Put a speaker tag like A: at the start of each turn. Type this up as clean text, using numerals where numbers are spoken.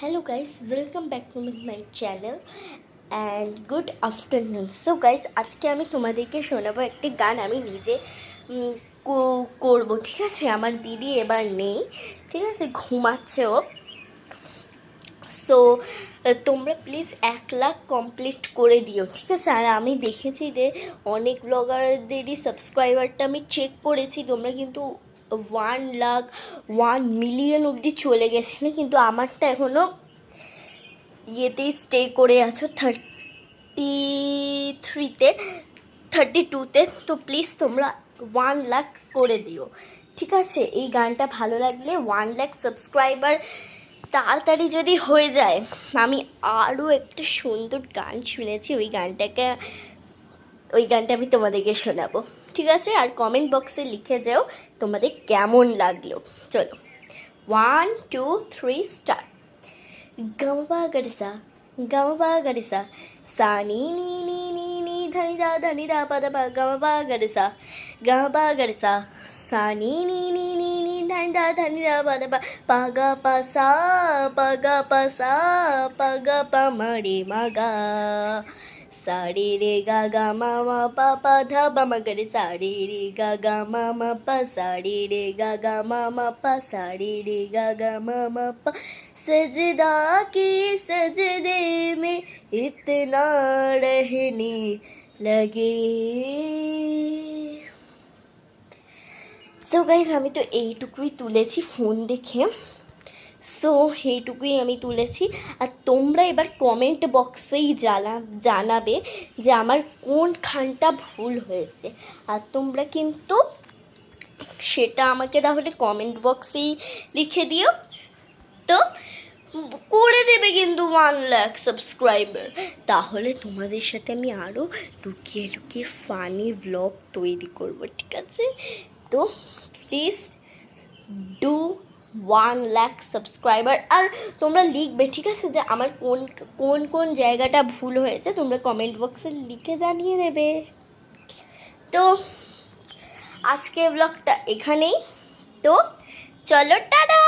A: Hello guys, welcome back to my channel and good afternoon. So guys, আজকে আমি তোমাদেরকে শোনাবো একটি গান আমি নিজে করবো, ঠিক আছে? আমার দিদি এবার নেই, ঠিক আছে, ঘুমাচ্ছে ও। সো তোমরা প্লিজ 1,00,000 কমপ্লিট করে দিও, ঠিক আছে? আর আমি দেখেছি যে অনেক ব্লগারদেরই সাবস্ক্রাইবারটা আমি চেক করেছি, তোমরা কিন্তু 1,00,000 1,000,000 অবধি চলে গেছে না, কিন্তু আমারটা এখনও ইয়েতেই স্টে করে আছো 33-তে 32-তে। তো প্লিজ তোমরা 1,00,000 করে দিও, ঠিক আছে? এই গানটা ভালো লাগলে 1,00,000 সাবস্ক্রাইবার তাড়াতাড়ি যদি হয়ে যায়, আমি আরও একটা সুন্দর গান শুনেছি, ওই গানটা আমি তোমাদেরকে শোনাবো, ঠিক আছে? আর কমেন্ট বক্সে লিখে যাও তোমাদের কেমন লাগলো। চলো, 1 2 3 start. Gama gadisa, gama gadisa, sa ni ni ni ni ni dhani da pa da pa gama gadisa, sa ni ni ni ni ni dhani da pa ga pa ma re ma ga. Sa re re ga ga ma ma pa dha ba ma ga re sa re re ga ga ma ma pa sa re re ga ga ma ma pa sa re re ga ga ma ma pa. सजदा की सजदे में इतना रहने लगे। So guys, আমি তো এইটুকুই তুলেছি ফোন দেখে, সো এইটুকুই আমি তুলেছি। আর তোমরা এবার কমেন্ট বক্সেই জানাবে যে আমার কোনখানটা ভুল হয়েছে, আর তোমরা কিন্তু সেটা আমাকে তাহলে কমেন্ট বক্সেই লিখে দিও। তো করে দেবে কিন্তু 1,00,000 সাবস্ক্রাইবার, তাহলে তোমাদের সাথে আমি আরও লুকিয়ে লুকিয়ে ফানি ব্লগ তৈরি করব, ঠিক আছে? তো প্লিজ ডু 1,00,000 সাবস্ক্রাইবার। আর তোমরা লিখবে, ঠিক আছে, যে আমার কোন কোন জায়গাটা ভুল হয়েছে, তোমরা কমেন্ট বক্সে লিখে জানিয়ে দেবে। তো আজকে ব্লগটা এখানেই, তো চলো, টাটা।